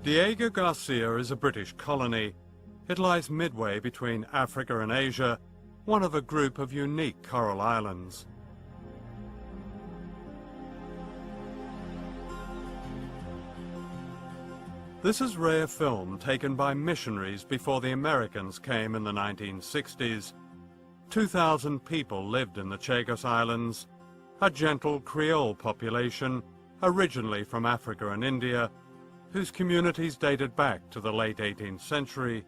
Diego Garcia is a British colony. It lies midway between Africa and Asia, one of a group of unique coral islands. This is rare film taken by missionaries before the Americans came in the 1960s. 2,000 people lived in the Chagos Islands, a gentle Creole population originally from Africa and India, whose communities dated back to the late 18th century.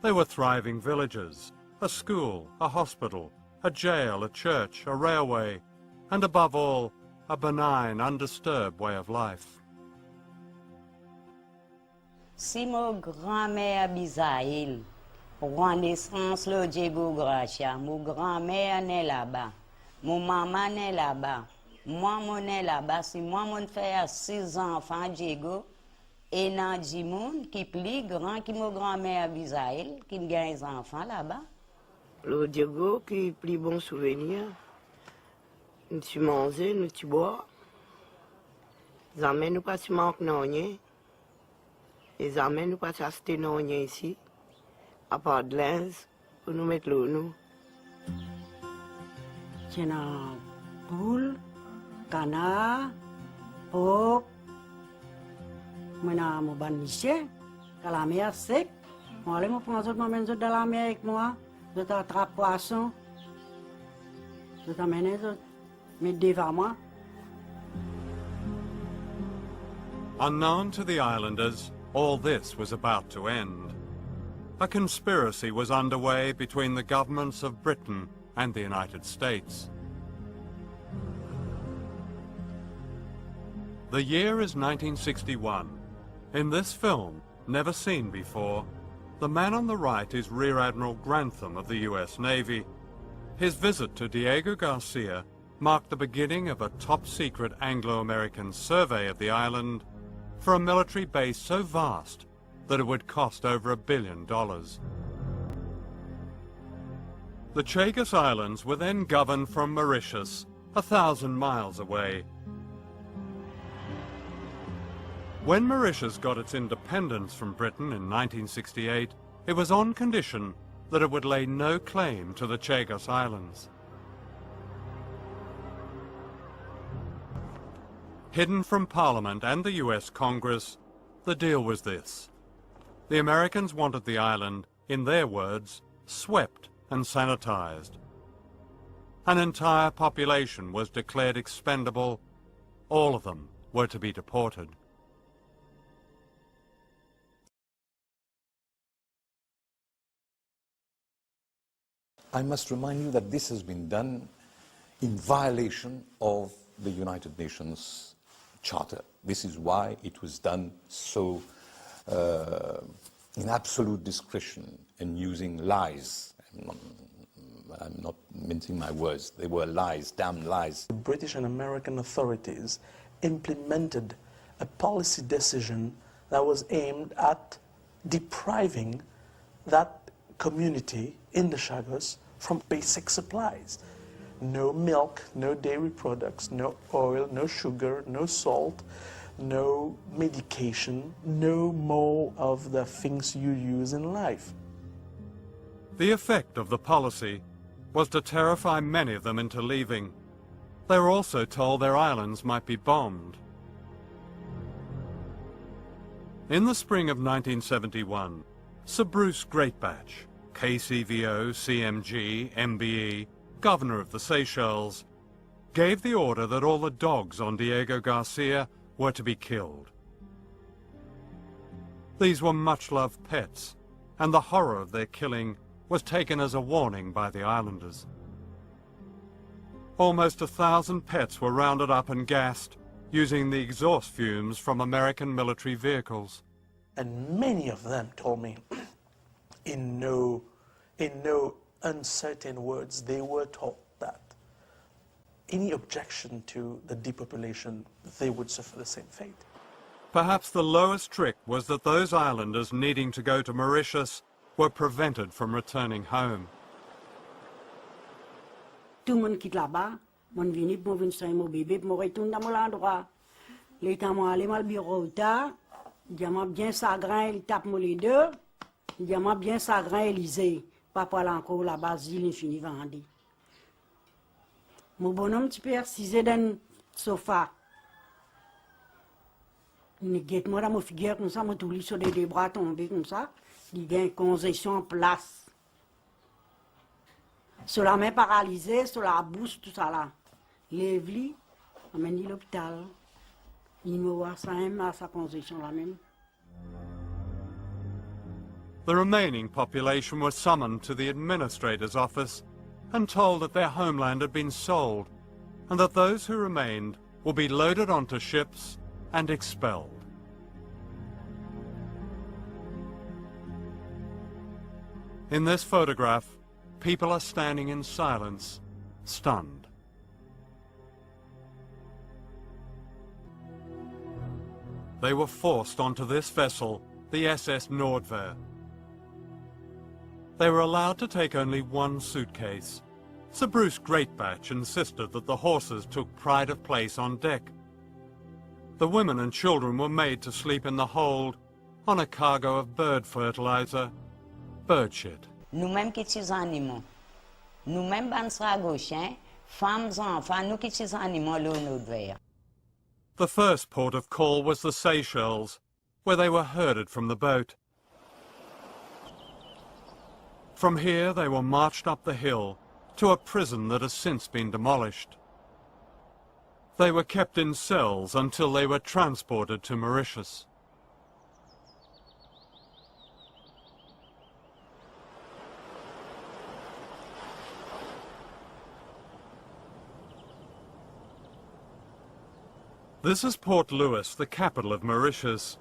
They were thriving villages, a school, a hospital, a jail, a church, a railway, and above all, a benign, undisturbed way of life. Si mon grand-mère Bisaïl, roi naissance le Diego Gracia, mon grand-mère n'est là-bas, mon maman n'est là-bas, moi mon est là-bas, si moi mon fait 6 enfants Diego, et nan di moun qui plus grand que mon grand-mère Bisaïl, qui gagne des enfants là-bas. Le Diego qui plus bon souvenir, nous tu manges, nous tu bois, ils amènent nous pas tu manques non rien. Ils amènent nous pas acheter non rien ici, à part de linge, pour nous mettre l'eau nous. C'est un poule, canard, porc, maintenant mon banniché, quand la mer sec, on allait me prendre m'amène dans la mer avec moi, je t'attrape poisson, je t'amène, je mets devant moi. Unknown to the islanders, all this was about to end. A conspiracy was underway between the governments of Britain and the United States. The year is 1961. In this film, never seen before, the man on the right is Rear Admiral Grantham of the US Navy. His visit to Diego Garcia marked the beginning of a top-secret Anglo-American survey of the island for a military base so vast that it would cost over $1 billion. The Chagos Islands were then governed from Mauritius, 1,000 miles away. When Mauritius got its independence from Britain in 1968, it was on condition that it would lay no claim to the Chagos Islands. Hidden from Parliament and the US Congress, the deal was this. The Americans wanted the island, in their words, swept and sanitized. An entire population was declared expendable. All of them were to be deported. I must remind you that this has been done in violation of the United Nations Charter. This is why it was done so in absolute discretion and using lies. I'm not mincing my words. They were lies, damn lies. The British and American authorities implemented a policy decision that was aimed at depriving that community in the Chagos from basic supplies. No milk, no dairy products, no oil, no sugar, no salt, no medication, no more of the things you use in life. The effect of the policy was to terrify many of them into leaving. They were also told their islands might be bombed. In the spring of 1971, Sir Bruce Greatbatch, KCVO, CMG, MBE, Governor of the Seychelles, gave the order that all the dogs on Diego Garcia were to be killed. These were much-loved pets, and the horror of their killing was taken as a warning by the islanders. Almost 1,000 pets were rounded up and gassed using the exhaust fumes from American military vehicles. And many of them told me, in no uncertain words, they were told that any objection to the depopulation, they would suffer the same fate. Perhaps the lowest trick was that those islanders needing to go to Mauritius were prevented from returning home. Tout le monde quitte là-bas, mon vini pour venir sur mon bébé, mon retourne dans mon endroit. L'état moi aller mal bureau tard, Il dit, moi bien sagrin, il tape moi les deux. Il dit, moi bien sagrin, Élysée. Pas pour aller encore la base, il finit vendue. Mon bonhomme, tu peux assiser dans le sofa. Il guette moi dans mon figure comme ça, moi tout lit sur les deux bras tombés comme ça. Il y a une congestion en place. Sur la main paralysée, sur la bouche, tout ça là. Lève-lui, amène-lui à l'hôpital. Il me voit ça même à sa congestion là même. The remaining population were summoned to the administrator's office and told that their homeland had been sold, and that those who remained will be loaded onto ships and expelled. In this photograph, people are standing in silence, stunned. They were forced onto this vessel, the SS Nordwehr. They were allowed to take only one suitcase. Sir Bruce Greatbatch insisted that the horses took pride of place on deck. The women and children were made to sleep in the hold on a cargo of bird fertilizer, bird shit. Nous-mêmes qui sommes animaux, nous-mêmes ban gauchins, femmes, enfants, nous qui sommes animaux, l'eau vert. The first port of call was the Seychelles, where they were herded from the boat. From here they were marched up the hill to a prison that has since been demolished. They were kept in cells until they were transported to Mauritius. This is Port Louis, the capital of Mauritius.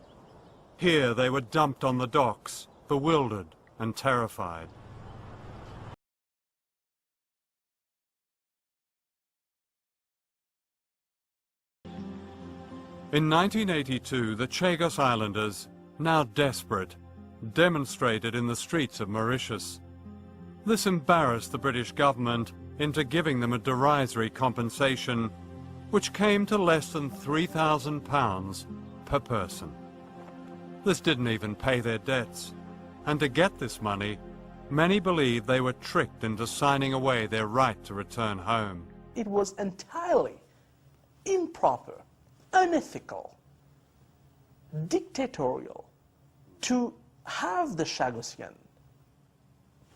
Here they were dumped on the docks, bewildered and terrified. In 1982, the Chagos Islanders, now desperate, demonstrated in the streets of Mauritius. This embarrassed the British government into giving them a derisory compensation, which came to less than £3,000 per person. This didn't even pay their debts, and to get this money, many believed they were tricked into signing away their right to return home. It was entirely improper, unethical, dictatorial to have the Chagosian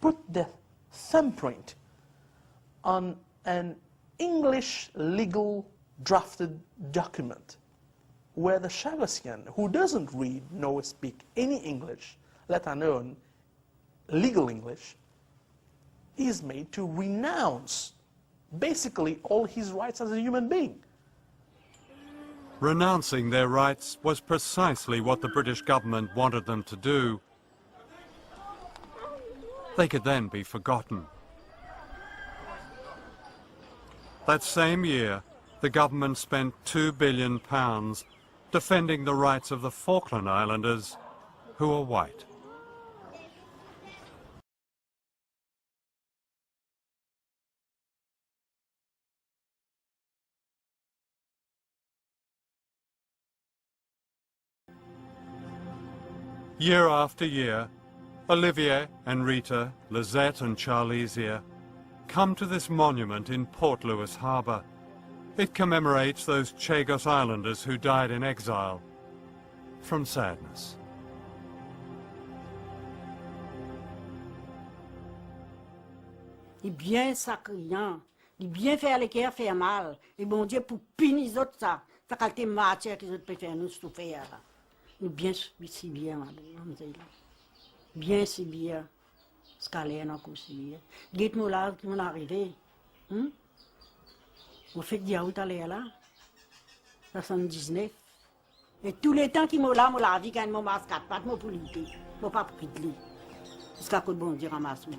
put their thumbprint on an English legal drafted document where the Chagosian, who doesn't read nor speak any English, let alone legal English, is made to renounce basically all his rights as a human being. Renouncing their rights was precisely what the British government wanted them to do. They could then be forgotten. That same year, the government spent £2 billion defending the rights of the Falkland Islanders, who are white. Year after year, Olivier, Enrita, Lizette and Charlesia come to this monument in Port Louis Harbour. It commemorates those Chagos Islanders who died in exile from sadness. Il est bien sacriant, il est bien faire les cœurs faire mal. Et bon Dieu, pour punir les autres, ça qualité matière qu'ils autres peuvent faire nous souffrir. Il est bien si bien, madame. Bien si bien. Scalaire n'a pas si bien. Dites-moi là, qui m'en est arrivé. Vous faites dire où t'allez là 79. Et tous les temps qui m'ont là, la vie, quand ils m'ont masqué, pas de mon politique, pas pris de lui. Jusqu'à que bon Dieu ramasse moi.